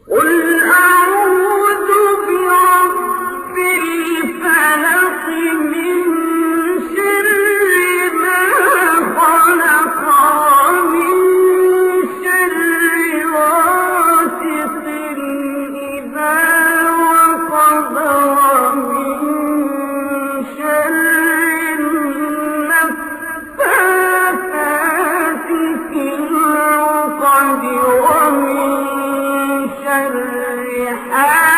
قل أعوذ برب الفلق من شر ما خلق ومن شر غاسق إذا وقب ومن شر النفاثات في العقد ومن شر حاسد